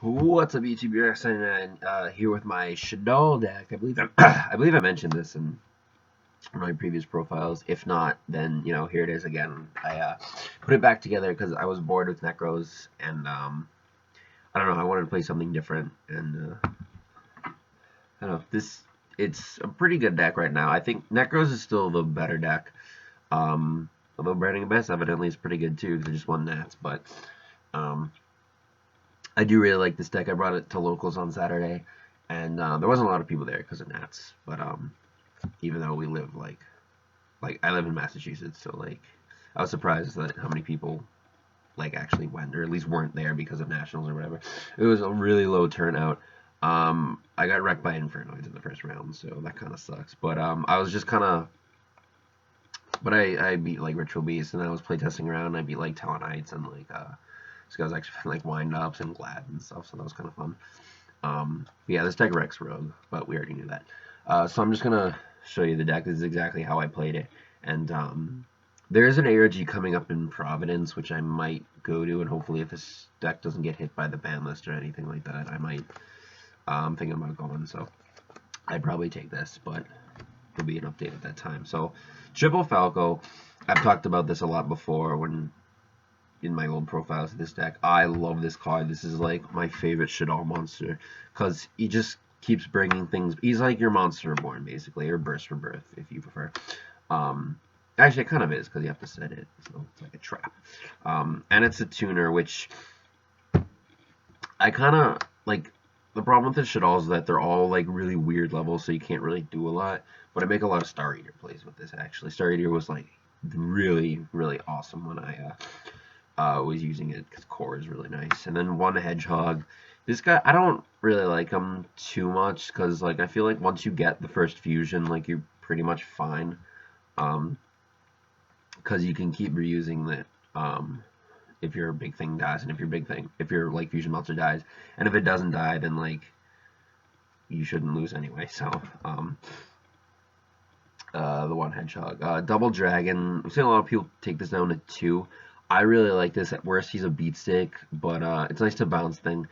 What's up, YouTube? You're here with my Shaddoll deck. I believe I mentioned this in my previous profiles. If not, then here it is again. I put it back together because I was bored with Necros, and I don't know. I wanted to play something different, and I don't know. It's a pretty good deck right now. I think Necros is still the better deck. Although Branding Abyss evidently is pretty good too because I just won Nats, but um, I do really like this deck. I brought it to locals on Saturday, and there wasn't a lot of people there because of Nats. But even though we live like I live in Massachusetts, so I was surprised that how many people actually went or at least weren't there because of nationals or whatever. It was a really low turnout. I got wrecked by Infernoids in the first round, so that kind of sucks. But I was just kind of but I beat Ritual Beast, and I was playtesting around. And I beat Talonites and this guy was actually wind ups and glad and stuff, so that was kind of fun. Yeah, this deck wrecks Rogue, but we already knew that. So I'm just gonna show you the deck. This is exactly how I played it, and there is an ARG coming up in Providence, which I might go to, and hopefully, if this deck doesn't get hit by the ban list or anything like that, I might. I'm thinking about going, so I'd probably take this, but there'll be an update at that time. So, Triple Falco, I've talked about this a lot before when in my old profiles of this deck. I love this card. This is my favorite Shaddoll monster because he just keeps bringing things. He's like your Monster Reborn basically, or Burst Rebirth if you prefer. Actually, it kind of is because you have to set it, so it's like a trap. And it's a tuner, which I kind of like. The problem with the Shaddoll is that they're all really weird levels, so you can't really do a lot. But I make a lot of Star Eater plays with this actually. Star Eater was really awesome when I was using it because core is really nice. And then one Hedgehog. This guy, I don't really like him too much because I feel like once you get the first fusion, you're pretty much fine. Because you can keep reusing it. If your big thing dies, and if your fusion monster dies, and if it doesn't die, then you shouldn't lose anyway. So the one Hedgehog, Double Dragon. I'm seeing a lot of people take this down to 2. I really like this. At worst, he's a beat stick, but it's nice to bounce things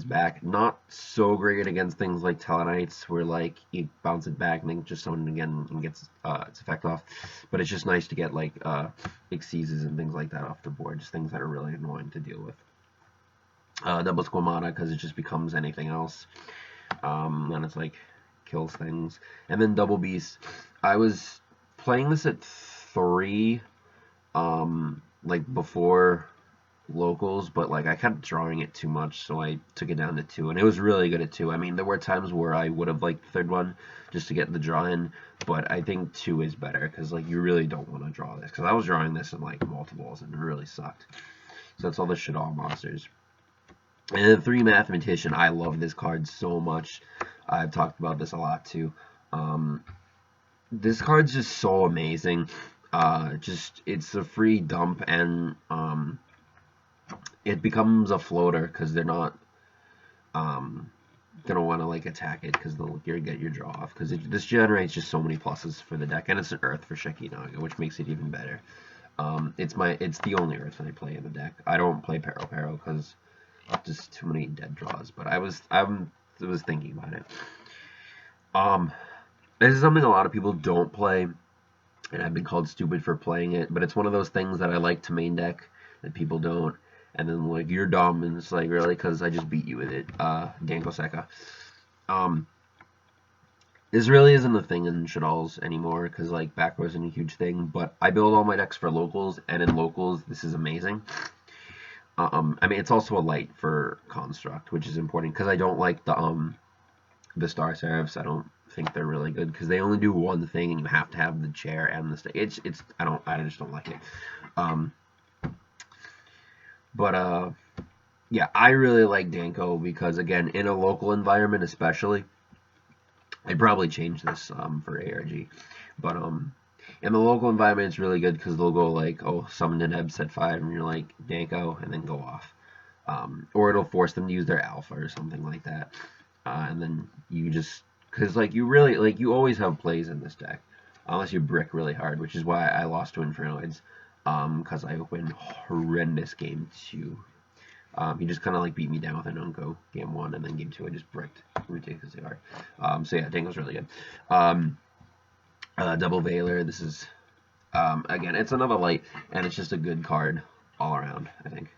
back. Not so great against things like Talonites, where you bounce it back and then just summon it again and gets its effect off. But it's just nice to get Exceeses and things like that off the board, just things that are really annoying to deal with. Double Squamata, because it just becomes anything else. And it's kills things. And then Double Beast. I was playing this at 3, before locals, but I kept drawing it too much, so I took it down to 2, and it was really good at 2. I mean, there were times where I would have liked the third one just to get the draw in, but I think 2 is better because you really don't want to draw this, because I was drawing this in multiples and it really sucked. So that's all the Shaddoll monsters. And then 3 Mathematician. I love this card so much. I've talked about this a lot too. This card's just so amazing. It's a free dump, and it becomes a floater because they're not gonna want to attack it because they'll get your draw off, because this generates just so many pluses for the deck, and it's an Earth for Shekinaga, which makes it even better. It's the only Earth I play in the deck. I don't play Pero because just too many dead draws, but I was thinking about it. This is something a lot of people don't play, and I've been called stupid for playing it, but it's one of those things that I like to main deck that people don't. And then you're dumb, and it's really because I just beat you with it. Danko Seka. This really isn't a thing in Shaddolls anymore because back wasn't a huge thing. But I build all my decks for locals, and in locals this is amazing. I mean, it's also a light for Construct, which is important because I don't like the Star Seraphs. I don't think they're really good because they only do one thing, and you have to have the chair and the stick. I just don't like it. But yeah, I really like Danko because, again, in a local environment especially, I'd probably change this for ARG. But in the local environment, it's really good because they'll go oh, summon an Ebb set 5, and you're Danko, and then go off. Or it'll force them to use their alpha or something like that. And then you just, because you really, you always have plays in this deck, unless you brick really hard, which is why I lost to Infernoids. Because I win horrendous game 2. He just kind of like beat me down with an Unko game 1, and then game 2 I just bricked ridiculously hard. So yeah, Dango's really good. Double Veiler, this is, again, it's another light, and it's just a good card all around, I think.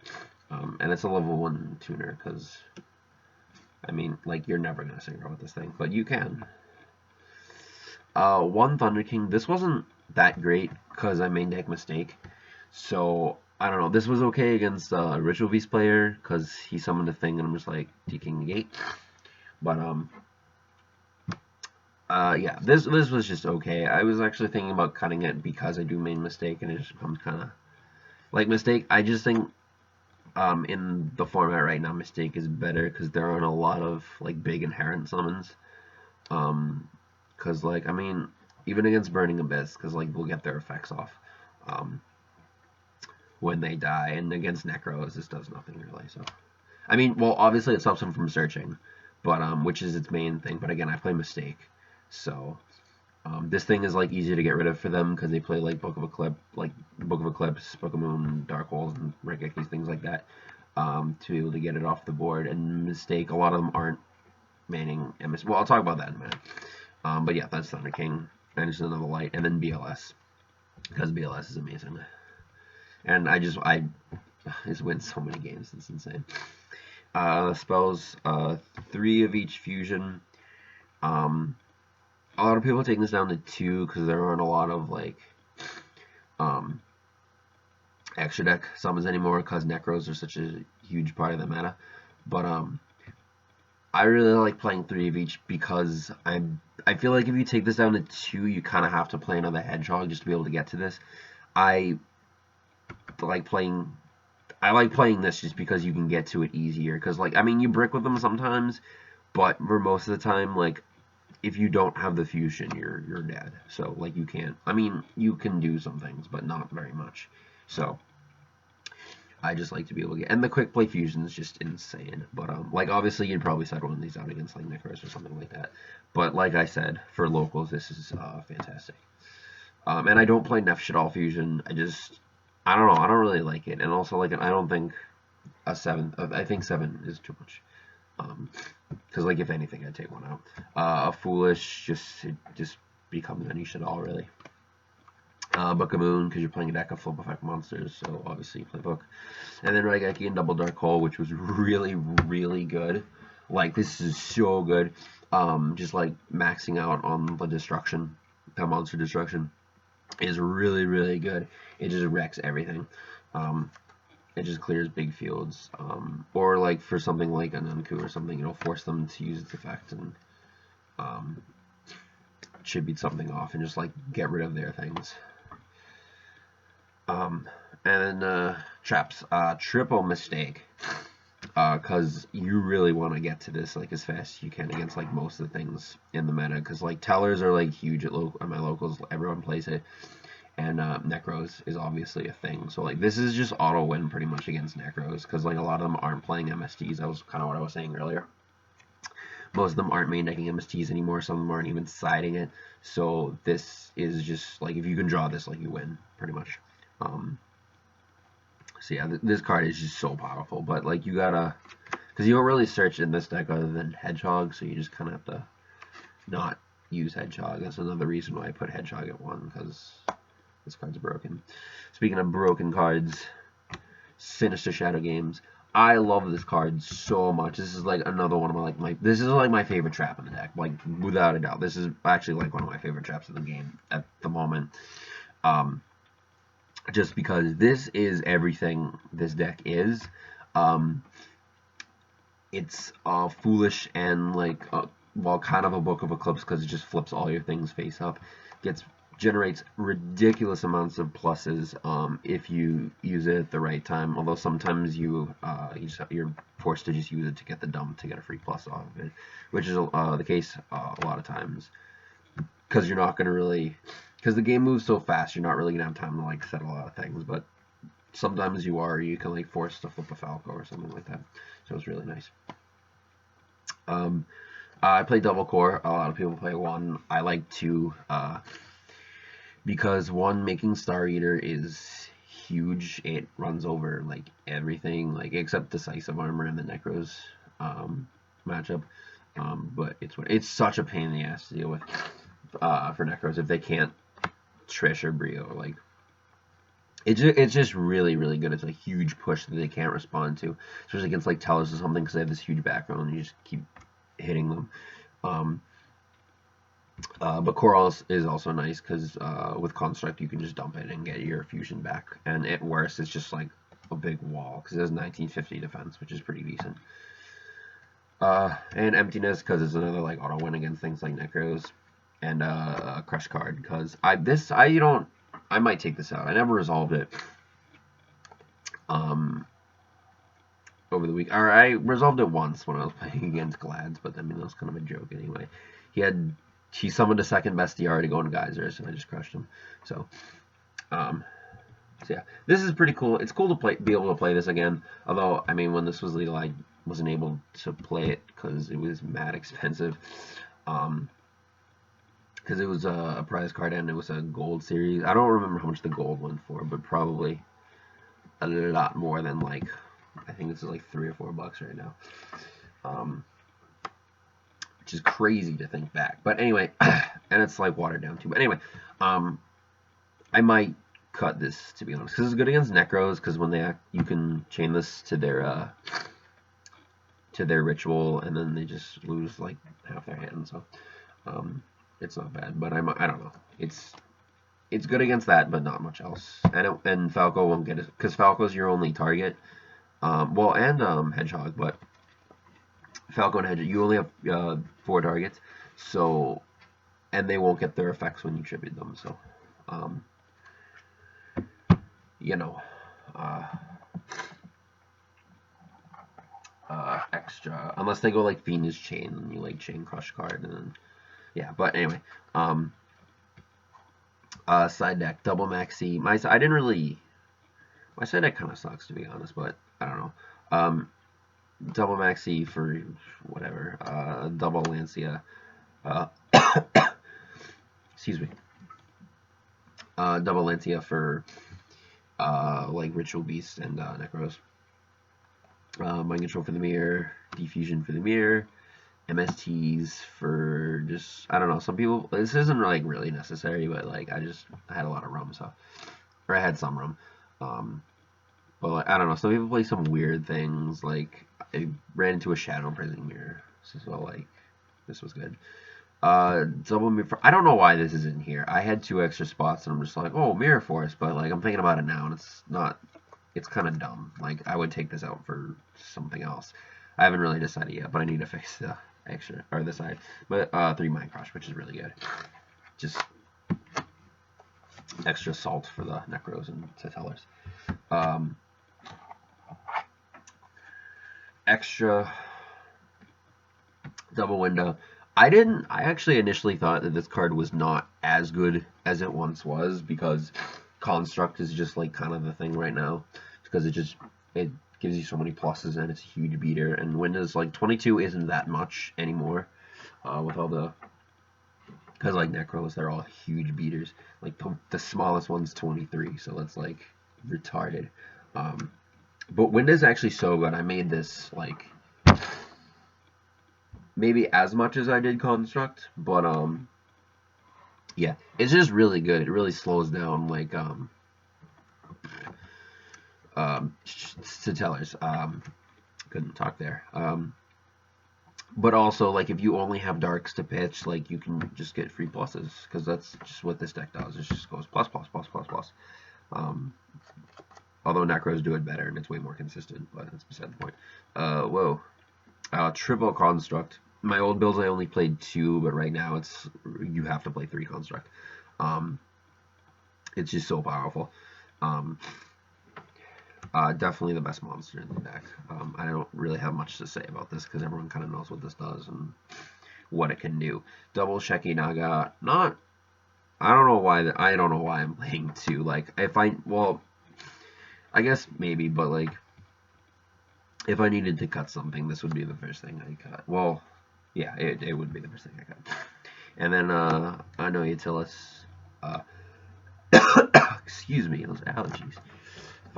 And it's a level 1 tuner, because, I mean, like, you're never going to synchro with this thing, but you can. One Thunder King, this wasn't that great, because I main deck Mistake, so, I don't know, this was okay against a Ritual Beast player, because he summoned a thing, and I'm just like, King Negate, but, yeah, this was just okay. I was actually thinking about cutting it because I do main Mistake, and it just becomes kind of like Mistake. I just think in the format right now, Mistake is better because there aren't a lot of like big inherent summons. Because like I mean, even against Burning Abyss, because like we'll get their effects off when they die, and against Necros, this does nothing really. So, I mean, well, obviously it stops them from searching, but which is its main thing. But again, I play Mistake. So this thing is like easy to get rid of for them because they play like Book of Eclipse, Book of Moon, Dark Holes, and Regekis, things like that, to be able to get it off the board. And Mistake, a lot of them aren't manning MS. Well, I'll talk about that in a minute. But yeah, that's Thunder King, and just another light, and then BLS because BLS is amazing, and I just win so many games. It's insane. Spells, 3 of each fusion. A lot of people are taking this down to 2 because there aren't a lot of like extra deck summons anymore because Necros are such a huge part of the meta. But I really like playing 3 of each because I feel like if you take this down to 2, you kind of have to play another Hedgehog just to be able to get to this. I like playing this just because you can get to it easier. Because like I mean you brick with them sometimes, but for most of the time like if you don't have the fusion, you're dead. So like you can't. I mean, you can do some things, but not very much. So I just like to be able to get. And the quick play fusion is just insane. But like obviously you'd probably set one of these out against like Necros or something like that. But like I said, for locals this is fantastic. And I don't play Shaddoll fusion. I don't know. I don't really like it. And also like I don't think a 7. I think 7 is too much. Because like if anything I'd take one out. A Foolish it just becomes any Shaddoll really. Book of Moon because you're playing a deck of flip effect monsters, so obviously you play Book. And then Regeki and Double Dark Hole, which was really really good. Like this is so good. Just like maxing out on the destruction, the monster destruction is really really good. It just wrecks everything. It just clears big fields, or like for something like an Unku or something, it'll force them to use its effect and tribute something off and just like get rid of their things. And then traps, triple Mistake, because you really want to get to this like as fast as you can against like most of the things in the meta, because like Tellers are like huge at my locals, everyone plays it. And Necros is obviously a thing. So, like, this is just auto-win pretty much against Necros. Because, like, a lot of them aren't playing MSTs. That was kind of what I was saying earlier. Most of them aren't main decking MSTs anymore. Some of them aren't even siding it. So, this is just, like, if you can draw this, like, you win, pretty much. So, yeah, this card is just so powerful. But, like, you gotta... Because you don't really search in this deck other than Hedgehog. So, you just kind of have to not use Hedgehog. That's another reason why I put Hedgehog at 1. Because... this card's broken. Speaking of broken cards, Sinister Shadow Games. I love this card so much. This is like another one of my favorite trap in the deck, like without a doubt. This is actually like one of my favorite traps in the game at the moment. Just because this is everything this deck is. It's Foolish and like kind of a Book of Eclipse because it just flips all your things face up. Generates ridiculous amounts of pluses if you use it at the right time. Although sometimes you're forced to just use it to get the dump to get a free plus off of it, which is the case a lot of times because you're not going to really, because the game moves so fast, you're not really going to have time to like set a lot of things. But sometimes you can like force to flip a Falco or something like that. So it's really nice. I play double core. A lot of people play 1. I like 2. Because 1, making Star Eater is huge. It runs over like everything, like except decisive armor and the Necros matchup. But it's such a pain in the ass to deal with for Necros if they can't Trish or Brio. Like it's just really really good. It's a huge push that they can't respond to, especially against like Tellers or something because they have this huge background and you just keep hitting them. But Coral is also nice because with Construct you can just dump it and get your fusion back. And at worst it's just like a big wall because it has 1950 defense, which is pretty decent. And Emptiness because it's another like auto win against things like Necros. And Crush card because I might take this out. I never resolved it over the week. Or I resolved it once when I was playing against Glads, but I mean that was kind of a joke anyway. He summoned a second best DR to go in Geysers, and I just crushed him. So yeah, this is pretty cool. It's cool to be able to play this again. Although, I mean, when this was legal, I wasn't able to play it because it was mad expensive. Because it was a prize card and it was a gold series. I don't remember how much the gold went for, but probably a lot more than like, I think this is like $3 or $4 right now. Which is crazy to think back. But anyway, and it's like watered down too. But anyway, I might cut this, to be honest, because it's good against Necros. Because when they act, you can chain this to their ritual, and then they just lose like half their hand. So it's not bad. But I don't know. It's good against that, but not much else. And Falco won't get it because Falco's your only target. Well, and Hedgehog, but Falco and Hedgehog, you only have 4 targets, so, and they won't get their effects when you tribute them, so, you know, extra, unless they go like Venus Chain, and you like Chain Crush card, and then, yeah, but anyway, side deck, double maxi, my side deck kind of sucks, to be honest, but, I don't know, double maxi for whatever, double Lancia, excuse me, double Lancia for like Ritual Beast and Necros, Mind Control for the mirror, Defusion for the mirror, MSTs for just, I don't know, some people, this isn't like really necessary, but like I had a lot of rum, so, or I had some rum, but like, I don't know, some people play some weird things, like I ran into a Shadow Prison Mirror, so like, this was good. Double Mirror, I don't know why this is in here. I had 2 extra spots, and I'm just like, oh, Mirror Force, but like, I'm thinking about it now, and it's kind of dumb. Like, I would take this out for something else. I haven't really decided yet, but I need to fix the extra, or the side. But, 3 Mind Crush, which is really good. Just extra salt for the Necros and Tellers. Extra double window. I actually initially thought that this card was not as good as it once was because Construct is just like kind of the thing right now because it gives you so many pluses and it's a huge beater, and Windows like 22 isn't that much anymore with all the, because like Necros, they're all huge beaters. Like the smallest one's 23, so that's like retarded. But Windows actually so good. I made this like maybe as much as I did Construct, but yeah, it's just really good. It really slows down like Tellers. Couldn't talk there. But also, like, if you only have darks to pitch, like, you can just get free pluses, because that's just what this deck does. It just goes plus, plus, plus, plus, plus. Although Necros do it better, and it's way more consistent, but that's beside the point. Whoa. Triple Construct. My old builds, I only played 2, but right now you have to play 3 Construct. It's just so powerful. Definitely the best monster in the deck. I don't really have much to say about this because everyone kind of knows what this does and what it can do. Double Sheki Naga. I don't know why I'm playing 2. Like, I guess maybe, but like, if I needed to cut something, this would be the first thing I cut. Well, yeah, it would be the first thing I cut. And then I know Utilus. Excuse me, those allergies.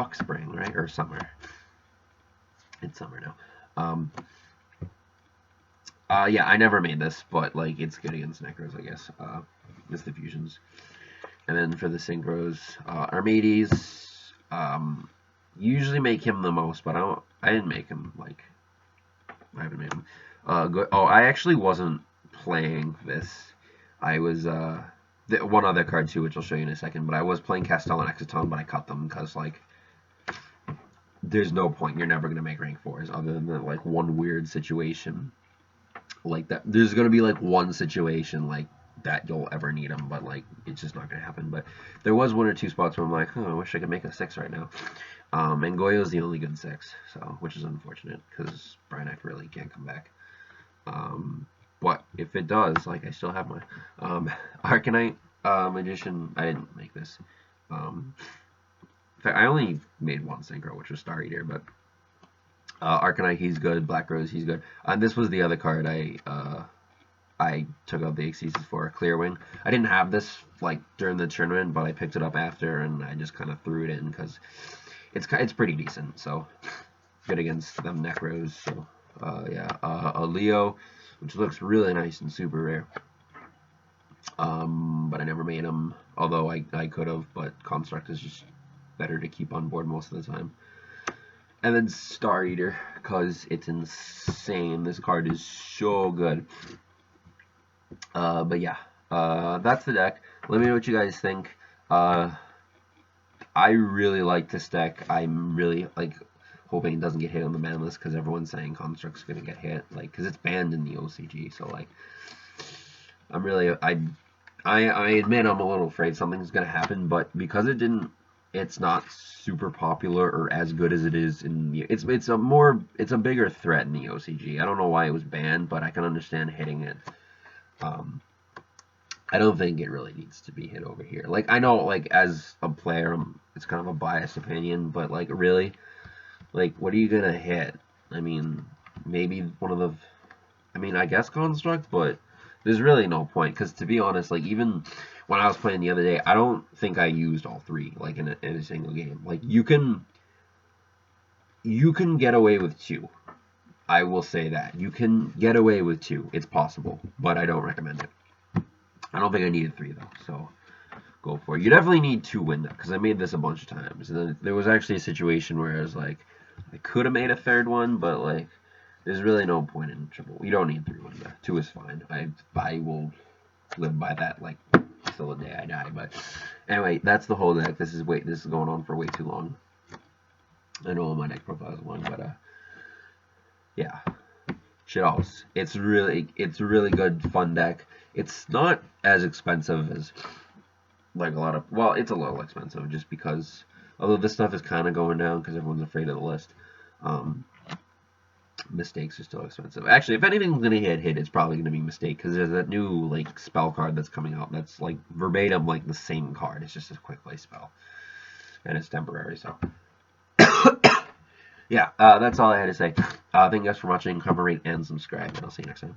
fuck spring, right? Or summer. It's summer now. Yeah, I never made this, but like it's good against Necros, I guess. It's the fusions. And then for the synchros, Armades, usually make him the most, but I didn't make him, like, I haven't made him. I actually wasn't playing this. I was, one other card too, which I'll show you in a second, but I was playing Shaddoll and Exciton, but I cut them because, like, there's no point. You're never going to make rank 4s other than, like, one weird situation like that. There's going to be, like, one situation, like, that you'll ever need them, but, like, it's just not going to happen. But there was one or two spots where I'm like, oh, I wish I could make a 6 right now. And Goyo's the only good 6, so, which is unfortunate, because Brynak really can't come back. But if it does, like, I still have my Arcanite Magician. I didn't make this. In fact, I only made one synchro, which was Star Eater, but Arcanite, he's good. Black Rose, he's good. And this was the other card I took out the Excesis for, Clearwing. I didn't have this, like, during the tournament, but I picked it up after, and I just kind of threw it in, because it's pretty decent, so good against them Necros. So, yeah, a Leo, which looks really nice and super rare. But I never made him, although I could have, but Construct is just better to keep on board most of the time. And then Star Eater, because it's insane. This card is so good. But yeah, that's the deck. Let me know what you guys think. I really like this deck. I'm really, like, hoping it doesn't get hit on the ban list, because everyone's saying Construct's going to get hit, like, because it's banned in the OCG, so, like, I'm really, I admit I'm a little afraid something's going to happen, but because it's not super popular or as good as it is in the, it's a bigger threat in the OCG. I don't know why it was banned, but I can understand hitting it. I don't think it really needs to be hit over here. Like, I know, like, as a player, it's kind of a biased opinion, but, like, really, like, what are you gonna hit? I mean, maybe one of the, I mean, I guess Construct, but there's really no point, because to be honest, like, even when I was playing the other day, I don't think I used all 3, like, in a single game. Like, you can get away with 2. I will say that. You can get away with 2. It's possible, but I don't recommend it. I don't think I needed 3, though, so go for it. You definitely need 2 win that, because I made this a bunch of times. And then there was actually a situation where I was like, I could have made a 3rd one, but, like, there's really no point in triple. You don't need 3 win that. 2 is fine. I will live by that, like, till the day I die. But anyway, that's the whole deck. This is going on for way too long. I know all my deck profiles are long, but yeah. Shaddolls. It's really good, fun deck. It's not as expensive as, like, a lot of, well, it's a little expensive just because, although this stuff is kind of going down because everyone's afraid of the list. Mistakes are still expensive. Actually, if anything's going to hit, it's probably going to be Mistake, because there's that new, like, spell card that's coming out that's, like, verbatim, like, the same card. It's just a quick play spell. And it's temporary, so. Yeah, that's all I had to say. Thank you guys for watching. Comment, rate, and subscribe, and I'll see you next time.